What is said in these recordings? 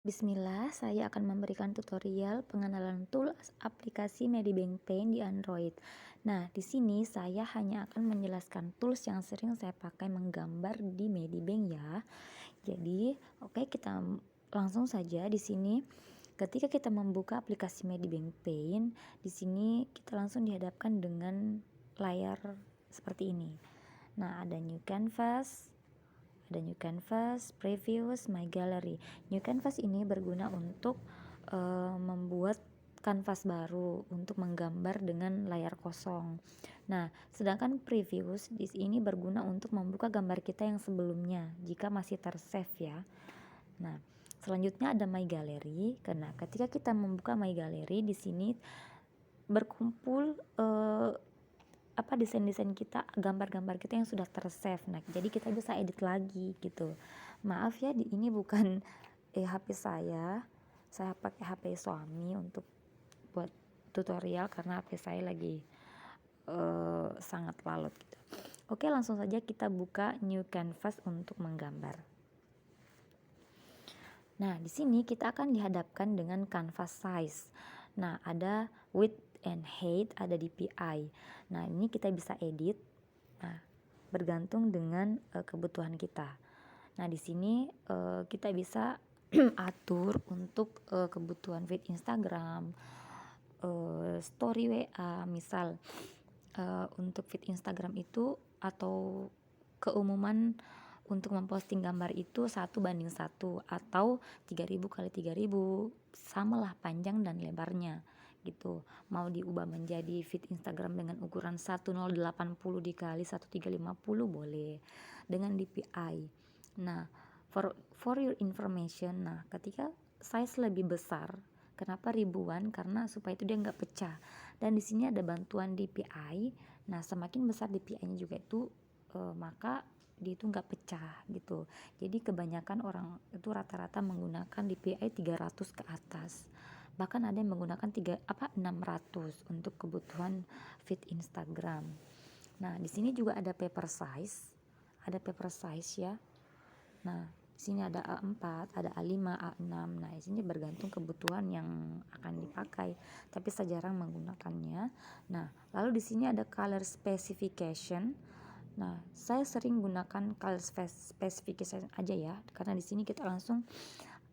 Bismillah, saya akan memberikan tutorial pengenalan tools aplikasi Medibank Paint di Android. Nah, di sini saya hanya akan menjelaskan tools yang sering saya pakai menggambar di Medibank ya. Jadi, oke, kita langsung saja di sini. Ketika kita membuka aplikasi Medibank Paint, di sini kita langsung dihadapkan dengan layar seperti ini. Nah, ada new canvas, previews, my gallery. New canvas ini berguna untuk membuat kanvas baru untuk menggambar dengan layar kosong. Nah, sedangkan previews di sini berguna untuk membuka gambar kita yang sebelumnya jika masih tersave ya. Nah, selanjutnya ada my gallery. Karena ketika kita membuka my gallery di sini berkumpul desain-desain kita, gambar-gambar kita yang sudah tersave. Nah, jadi kita bisa edit lagi gitu. Maaf ya, ini bukan HP saya pakai HP suami untuk buat tutorial karena HP saya lagi sangat lalot gitu. Oke, langsung saja kita buka new canvas untuk menggambar. Nah, di sini kita akan dihadapkan dengan canvas size. Nah, ada width and height, ada DPI. Nah, ini kita bisa edit. Nah, bergantung dengan kebutuhan kita. Nah, di sini kita bisa atur untuk kebutuhan feed Instagram, story WA, misal untuk feed Instagram itu atau keumuman untuk memposting gambar itu 1:1 atau 3000 kali 3000, samalah panjang dan lebarnya gitu. Mau diubah menjadi feed Instagram dengan ukuran 1080 dikali 1350 boleh dengan DPI. Nah, for your information, nah ketika size lebih besar, kenapa ribuan? Karena supaya itu dia nggak pecah. Dan di sini ada bantuan DPI. Nah, semakin besar DPI-nya juga itu maka dia itu nggak pecah gitu. Jadi kebanyakan orang itu rata-rata menggunakan DPI 300 ke atas. Bahkan ada yang menggunakan 600 untuk kebutuhan feed Instagram. Nah, di sini juga ada paper size. Ada paper size ya. Nah, di sini ada A4, ada A5, A6. Nah, di sini bergantung kebutuhan yang akan dipakai, tapi saya jarang menggunakannya. Nah, lalu di sini ada color specification. Nah, saya sering gunakan color specification aja ya, karena di sini kita langsung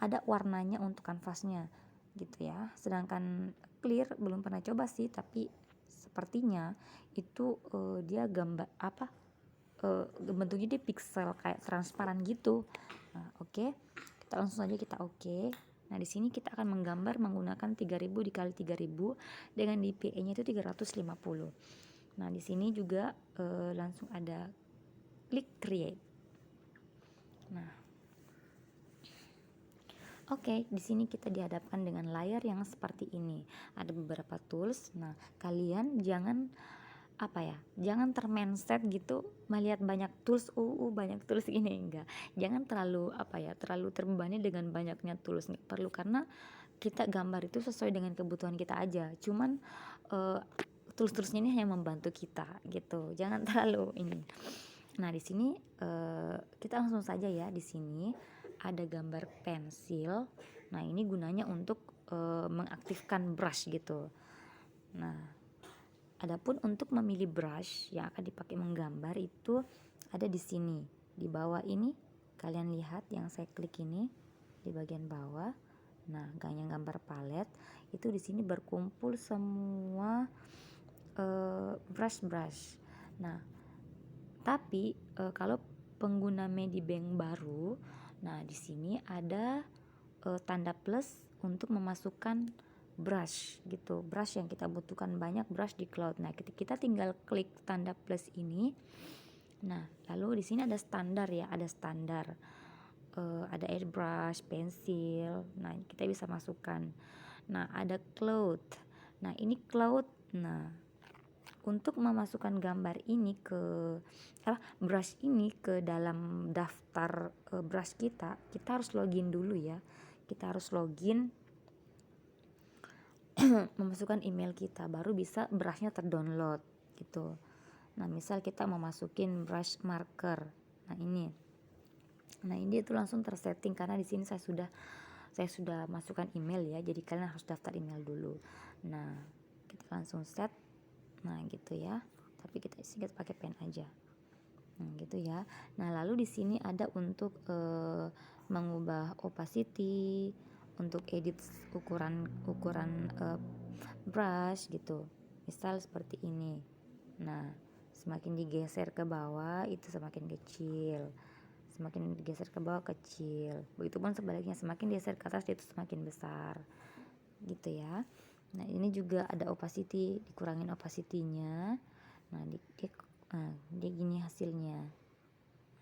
ada warnanya untuk kanvasnya gitu ya. Sedangkan clear belum pernah coba sih, tapi sepertinya itu dia gambar bentuknya dia pixel kayak transparan gitu. Nah, oke. Kita langsung saja kita oke. Nah, di sini kita akan menggambar menggunakan 3000 dikali 3000 dengan DPI-nya itu 350. Nah, di sini juga langsung ada klik create. Nah, oke, di sini kita dihadapkan dengan layar yang seperti ini. Ada beberapa tools. Nah, kalian jangan jangan termindset gitu melihat banyak tools, banyak tools ini, enggak. Jangan terlalu terbebani dengan banyaknya tools, nggak perlu, karena kita gambar itu sesuai dengan kebutuhan kita aja. Cuman tools-toolsnya ini hanya membantu kita gitu, jangan terlalu ini. Nah, di sini kita langsung saja ya. Di sini ada gambar pensil. Nah, ini gunanya untuk mengaktifkan brush gitu. Nah, adapun untuk memilih brush yang akan dipakai menggambar itu ada di sini. Di bawah ini kalian lihat yang saya klik ini di bagian bawah. Nah, yang gambar palet itu di sini berkumpul semua brush. Nah, tapi kalau pengguna Medibank baru, nah di sini ada tanda plus untuk memasukkan brush gitu, brush yang kita butuhkan banyak brush di cloud. Nah, kita tinggal klik tanda plus ini. Nah, lalu di sini ada standar ya, ada standar, ada airbrush, pensil. Nah, kita bisa masukkan. Nah, ada cloud. Nah, ini cloud. Nah, untuk memasukkan gambar ini ke brush ini ke dalam daftar brush kita harus login dulu ya. Kita harus login memasukkan email kita, baru bisa brushnya terdownload gitu. Nah, misal kita mau masukin brush marker. Nah, ini itu langsung tersetting karena di sini saya sudah saya sudah masukkan email ya, jadi kalian harus daftar email dulu. Nah, kita langsung set. Nah, gitu ya. Tapi kita singkat pakai pen aja. Gitu ya. Nah, lalu di sini ada untuk mengubah opacity, untuk edit ukuran brush gitu. Misal seperti ini. Nah, semakin digeser ke bawah itu semakin kecil. Semakin digeser ke bawah kecil. Begitupun sebaliknya, semakin digeser ke atas itu semakin besar. Gitu ya. Nah, ini juga ada opacity, dikurangin opacity-nya. Nah, dia gini hasilnya.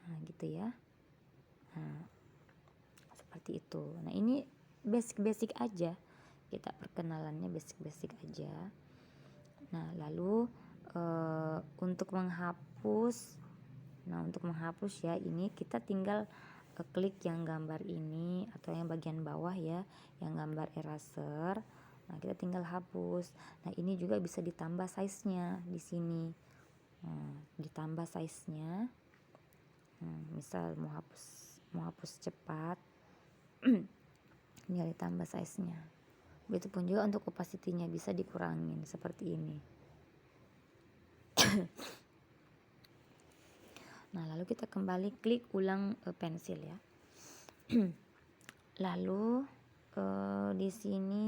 Nah, gitu ya. Nah, seperti itu. Nah, ini basic aja. Kita perkenalannya basic aja. Nah, lalu untuk menghapus. Nah, untuk menghapus ya, ini kita tinggal klik yang gambar ini atau yang bagian bawah ya, yang gambar eraser. Nah, kita tinggal hapus. Nah, ini juga bisa ditambah size-nya di sini. Ditambah size-nya. Misal mau hapus cepat, tinggal ditambah size-nya. Begitupun juga untuk opacity-nya bisa dikurangin seperti ini. Nah, lalu kita kembali klik ulang pensil ya. Lalu di sini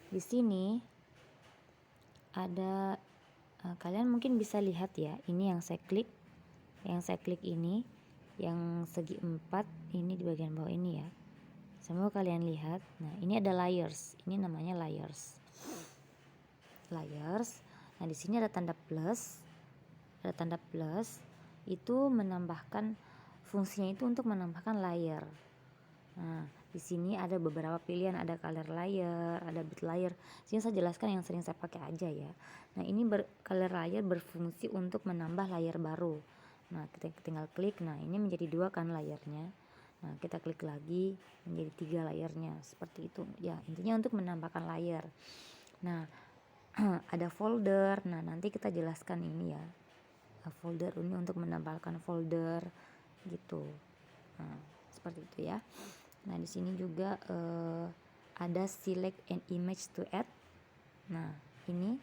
di sini ada kalian mungkin bisa lihat ya, ini yang saya klik ini yang segi 4 ini di bagian bawah ini ya. Semua kalian lihat. Nah, ini ada layers. Ini namanya layers. Nah, di sini ada tanda plus. Ada tanda plus itu menambahkan, fungsinya itu untuk menambahkan layer. Nah, di sini ada beberapa pilihan, ada color layer, ada bit layer. Sini saya jelaskan yang sering saya pakai aja ya. Nah, ini color layer berfungsi untuk menambah layer baru. Nah, kita tinggal klik. Nah, ini menjadi 2 kan layernya. Nah, kita klik lagi menjadi 3 layernya. Seperti itu ya, intinya untuk menambahkan layer. Nah, ada folder. Nah, nanti kita jelaskan ini ya. Folder ini untuk menambahkan folder gitu. Nah, seperti itu ya. Nah, di sini juga ada select an image to add. Nah, ini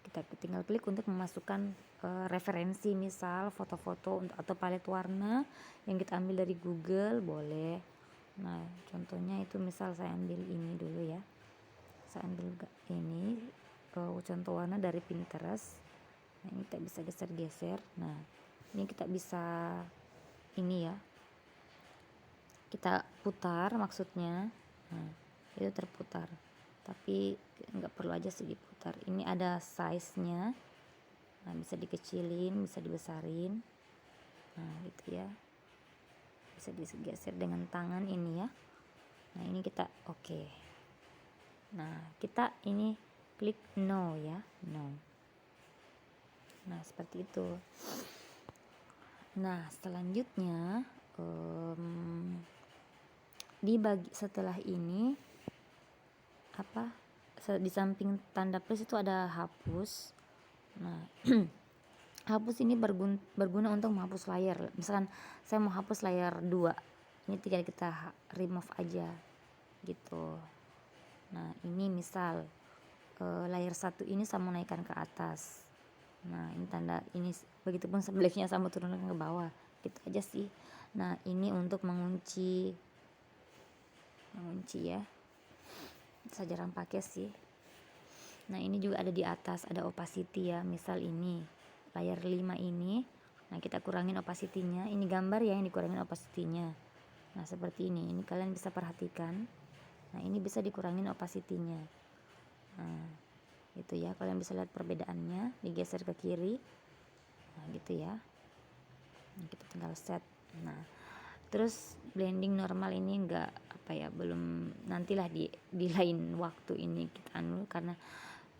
kita tinggal klik untuk memasukkan referensi, misal foto-foto atau palet warna yang kita ambil dari Google boleh. Nah, contohnya itu misal saya ambil ini dulu ya. Saya ambil ini contoh warna dari Pinterest. Nah, ini kita bisa geser-geser. Nah, ini kita bisa ini ya, kita putar maksudnya. Nah, itu terputar, tapi nggak perlu aja sih diputar. Ini ada size-nya. Nah, bisa dikecilin, bisa dibesarin. Nah, gitu ya, bisa digeser dengan tangan ini ya. Nah, ini kita oke. Nah, kita ini klik no ya, no. Nah, seperti itu. Nah, selanjutnya setelah ini di samping tanda plus itu ada hapus. Nah, hapus ini berguna untuk menghapus layar. Misalkan saya mau hapus layar 2, ini tinggal kita remove aja gitu. Nah, ini misal layar 1 ini saya mau naikkan ke atas. Nah, ini tanda ini, begitupun sebaliknya saya mau turunkan ke bawah. Gitu aja sih. Nah, ini untuk mengunci ya. Saya jarang pakai sih. Nah, ini juga ada di atas, ada opacity ya. Misal ini layar 5 ini. Nah, kita kurangin opacity-nya. Ini gambar ya yang dikurangin opacity-nya. Nah, seperti ini. Ini kalian bisa perhatikan. Nah, ini bisa dikurangin opacity-nya. Nah, gitu ya. Kalian bisa lihat perbedaannya. Digeser ke kiri. Nah, gitu ya. Nah, kita tinggal set. Nah, terus blending normal ini belum, nantilah di lain waktu ini kita karena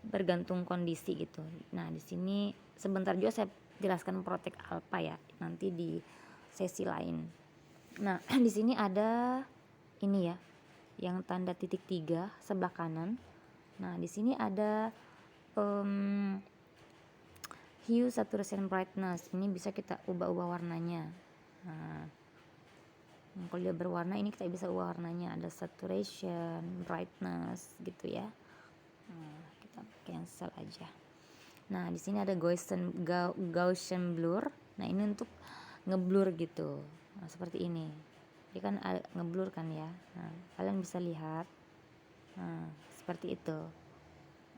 bergantung kondisi gitu. Nah, di sini sebentar juga saya jelaskan Protek Alpha ya, nanti di sesi lain. Nah, di sini ada ini ya, yang tanda titik 3 sebelah kanan. Nah, di sini ada hue, saturation, brightness. Ini bisa kita ubah-ubah warnanya. Nah, kalau dia berwarna ini kita bisa ubah warnanya, ada saturation, brightness gitu ya. Nah, kita cancel aja. Nah, di sini ada Gaussian blur. Nah, ini untuk ngeblur gitu. Nah, seperti ini. Dia kan ngeblur kan ya. Nah, kalian bisa lihat. Nah, seperti itu.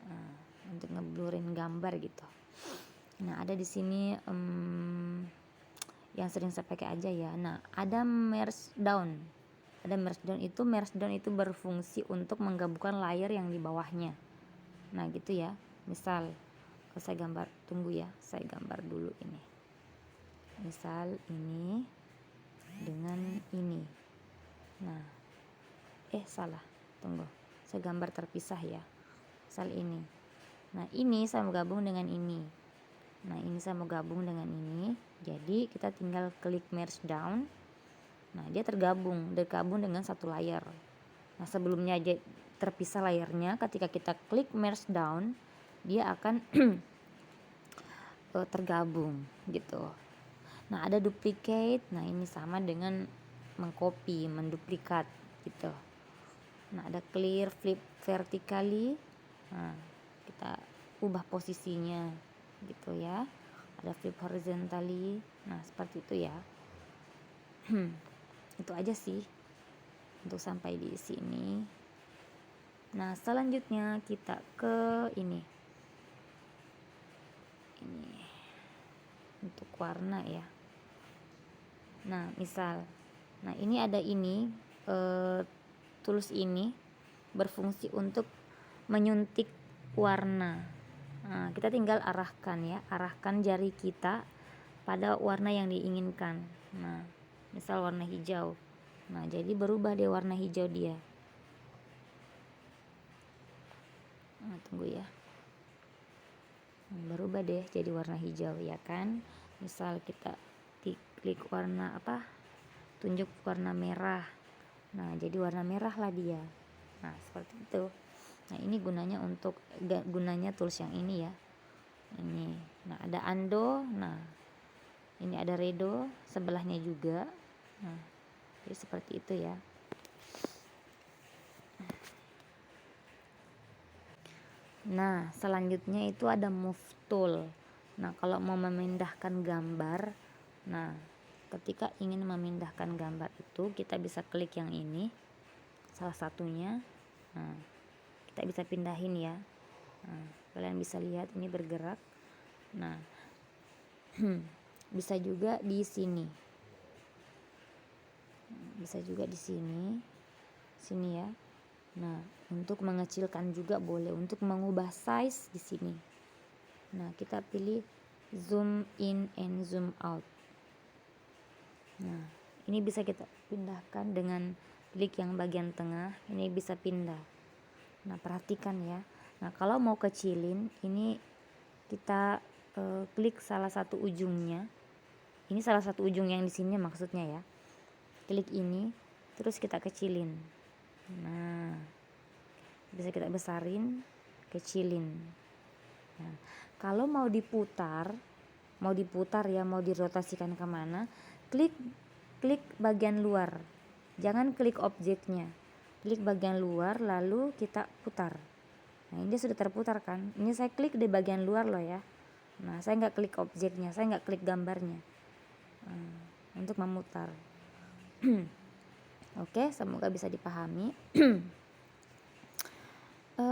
Nah, untuk ngeblurin gambar gitu. Nah, ada di sini yang sering saya pakai aja ya. Nah, ada merge down. Merge down itu berfungsi untuk menggabungkan layer yang di bawahnya. Nah, gitu ya. Misal saya gambar, tunggu ya, saya gambar dulu ini. Misal ini dengan ini. Nah, salah. Tunggu. Saya gambar terpisah ya. Misal ini. Nah, ini saya mau gabung dengan ini. Nah, ini saya mau gabung dengan ini. Jadi kita tinggal klik merge down. Nah, dia tergabung dengan satu layer. Nah, sebelumnya aja terpisah layernya, ketika kita klik merge down, dia akan tergabung gitu. Nah, ada duplicate. Nah, ini sama dengan mengcopy, menduplikat gitu. Nah, ada clear, flip vertically. Nah, kita ubah posisinya gitu ya. Ada flip horizontally. Nah, seperti itu ya. Itu aja sih untuk sampai di sini. Nah, selanjutnya kita ke ini untuk warna ya. Nah, misal, nah ini ada ini tools ini berfungsi untuk menyuntik warna. Nah, kita tinggal arahkan jari kita pada warna yang diinginkan. Nah, misal warna hijau. Nah, jadi berubah deh warna hijau dia. Nah, tunggu ya. Berubah deh jadi warna hijau ya kan. Misal kita klik warna apa, tunjuk warna merah. Nah, jadi warna merah lah dia. Nah, seperti itu. Nah, ini gunanya tools yang ini ya. Ini. Nah, ada undo. Nah, ini ada redo sebelahnya juga. Nah, jadi seperti itu ya. Nah, selanjutnya itu ada move tool. Nah, kalau mau memindahkan gambar, nah, ketika ingin memindahkan gambar itu kita bisa klik yang ini, salah satunya. Nah, kita bisa pindahin ya. Nah, kalian bisa lihat ini bergerak. Nah, bisa juga di sini. Bisa juga di sini ya. Nah, untuk mengecilkan juga boleh, untuk mengubah size di sini. Nah, kita pilih zoom in and zoom out. Nah, ini bisa kita pindahkan dengan klik yang bagian tengah, ini bisa pindah. Nah, perhatikan ya. Nah, kalau mau kecilin, ini kita klik salah satu ujungnya. Ini salah satu ujung yang di sini maksudnya ya. Klik ini, terus kita kecilin. Nah, bisa kita besarin, kecilin. Nah, kalau mau diputar ya, mau dirotasikan kemana, klik bagian luar, jangan klik objeknya, klik bagian luar lalu kita putar. Nah, ini sudah terputar kan. Ini saya klik di bagian luar loh ya. Nah, saya nggak klik objeknya, saya nggak klik gambarnya. Untuk memutar. Oke, semoga bisa dipahami.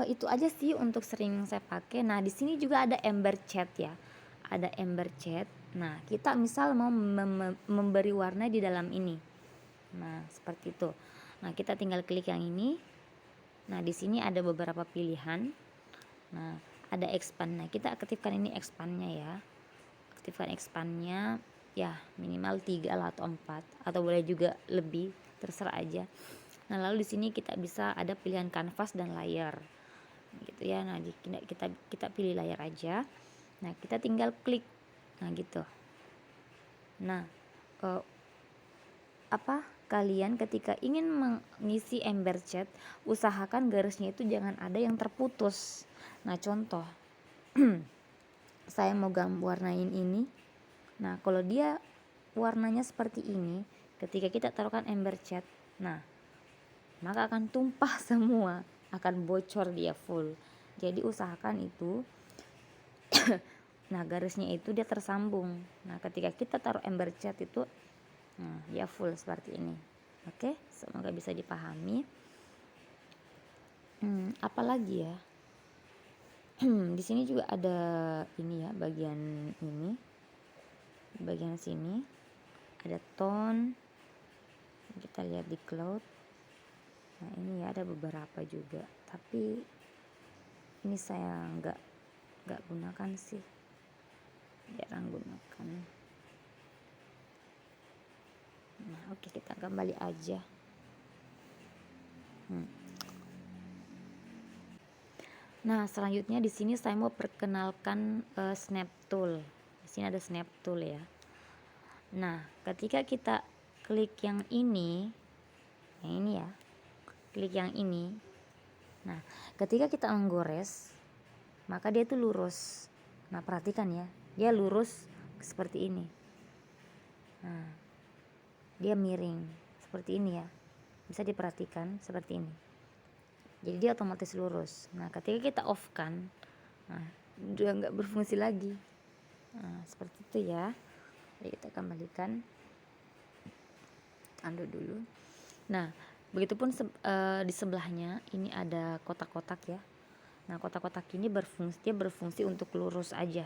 Itu aja sih untuk sering saya pakai. Nah, di sini juga ada ember chat ya. Ada ember chat. Nah, kita misal mau memberi warna di dalam ini. Nah, seperti itu. Nah, kita tinggal klik yang ini. Nah, di sini ada beberapa pilihan. Nah, ada expand. Nah, kita aktifkan ini expandnya ya. Aktifkan expandnya ya, minimal 3 atau 4 atau boleh juga lebih, terserah aja. Nah, lalu di sini kita bisa ada pilihan kanvas dan layar gitu ya. Nah, kita pilih layar aja. Nah, kita tinggal klik. Nah, gitu. Nah, kalian ketika ingin mengisi ember cat, usahakan garisnya itu jangan ada yang terputus. Nah contoh, saya mau warnain ini. Nah kalau dia warnanya seperti ini, ketika kita taruhkan ember cat, nah maka akan tumpah semua, akan bocor dia full. Jadi usahakan itu nah garisnya itu dia tersambung. Nah ketika kita taruh ember cat itu, nah dia full seperti ini. Oke, semoga bisa dipahami. Apalagi ya, di sini juga ada ini ya, bagian ini, bagian sini ada tone, kita lihat di cloud. Nah ini ya ada beberapa juga, tapi ini saya nggak gunakan sih, jarang gunakan. Nah oke, kita kembali aja. Nah selanjutnya di sini saya mau perkenalkan snap tool. Di sini ada snap tool ya. Nah ketika kita klik yang ini ya, klik yang ini. Nah ketika kita menggores, maka dia itu lurus. Nah perhatikan ya, dia lurus seperti ini. Nah dia miring seperti ini ya, bisa diperhatikan seperti ini. Jadi dia otomatis lurus. Nah ketika kita off kan, nah dia nggak berfungsi lagi. Nah seperti itu ya. Jadi kita kembalikan, undo dulu. Nah begitupun di sebelahnya ini ada kotak-kotak ya. Nah kotak-kotak ini berfungsi untuk lurus aja.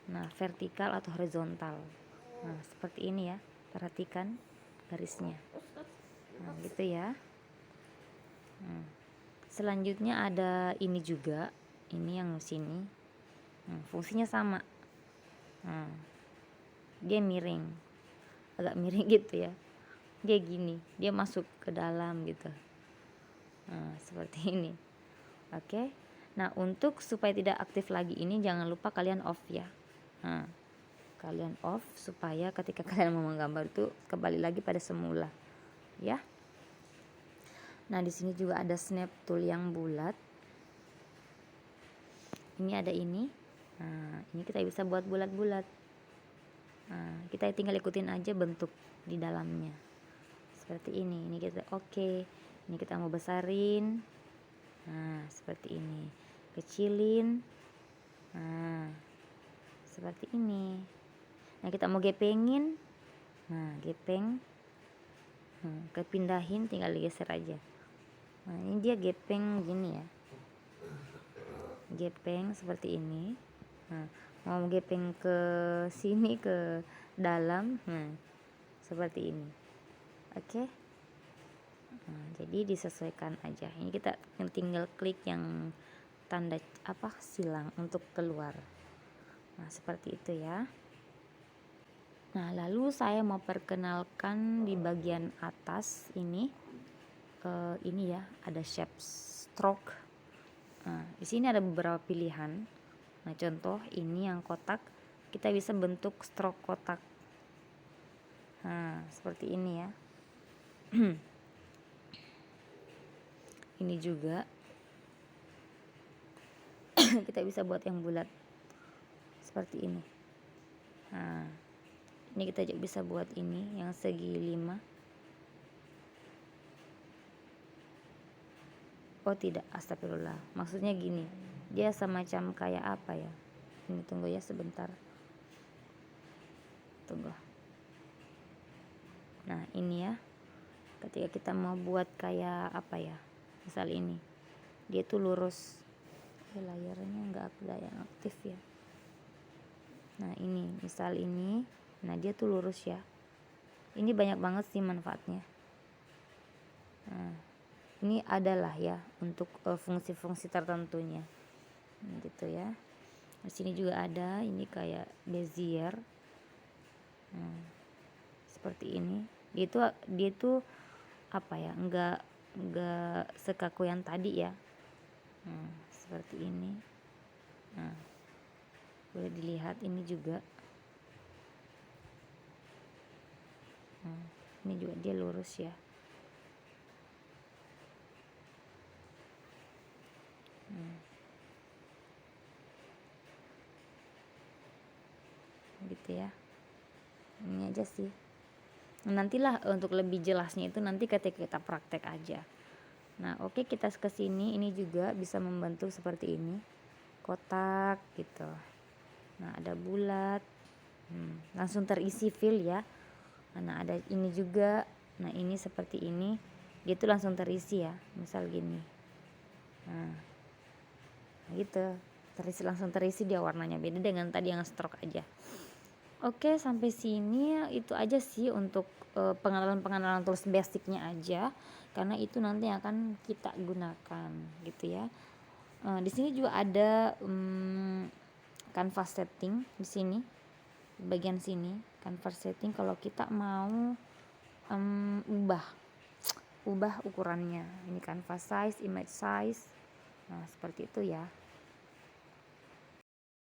Nah vertikal atau horizontal. Nah seperti ini ya, perhatikan garisnya. Nah gitu ya. Selanjutnya ada ini juga, ini yang sini. Fungsinya sama. Dia miring, agak miring gitu ya. Dia gini, dia masuk ke dalam gitu. Nah seperti ini. Oke. Nah untuk supaya tidak aktif lagi ini, jangan lupa kalian off ya. Nah kalian off supaya ketika kalian mau menggambar itu kembali lagi pada semula ya. Nah di sini juga ada snap tool yang bulat. Ini ada ini. Nah ini kita bisa buat bulat-bulat. Nah kita tinggal ikutin aja bentuk di dalamnya seperti ini. Ini kita oke. Ini kita mau besarin. Nah seperti ini. Kecilin. Nah seperti ini. Nah kita mau gepengin. Nah gepeng. Kepindahin, tinggal digeser aja. Nah ini dia gepeng gini ya, gepeng seperti ini. Nah mau gepeng ke sini ke dalam, nah seperti ini. Oke. Nah, jadi disesuaikan aja. Ini kita tinggal klik yang tanda silang untuk keluar. Nah seperti itu ya. Nah lalu saya mau perkenalkan di bagian atas ini. Ini ya ada shape stroke. Nah di sini ada beberapa pilihan. Nah contoh ini yang kotak, kita bisa bentuk stroke kotak. Nah seperti ini ya. Ini juga kita bisa buat yang bulat seperti ini. Nah ini kita juga bisa buat ini yang segi 5. Oh tidak, astagfirullah, maksudnya gini, dia semacam kayak apa ya, ini tunggu ya sebentar, tunggu. Nah ini ya, ketika kita mau buat kayak apa ya, misal ini dia tuh lurus ya, layarnya nggak ada yang aktif ya. Nah ini misal ini, nah dia tuh lurus ya, ini banyak banget sih manfaatnya. Nah ini adalah ya untuk fungsi-fungsi tertentunya gitu ya. Di sini juga ada ini kayak bezier. Seperti ini. Dia tuh apa ya? Enggak sekaku yang tadi ya. Seperti ini. Nah, boleh dilihat ini juga. Ini juga dia lurus ya. Gitu ya. Ini aja sih. Nantilah untuk lebih jelasnya itu nanti ketika kita praktek aja. Nah, oke, kita ke sini. Ini juga bisa membentuk seperti ini. Kotak gitu. Nah, ada bulat. Langsung terisi fill ya. Nah, ada ini juga. Nah, ini seperti ini. Dia tuh langsung terisi ya. Misal gini. Nah, gitu. Langsung terisi dia, warnanya beda dengan tadi yang stroke aja. Oke, sampai sini itu aja sih untuk pengenalan tools basicnya aja, karena itu nanti akan kita gunakan gitu ya. Di sini juga ada canvas setting di sini, bagian sini canvas setting kalau kita mau ubah ukurannya. Ini canvas size, image size, nah seperti itu ya.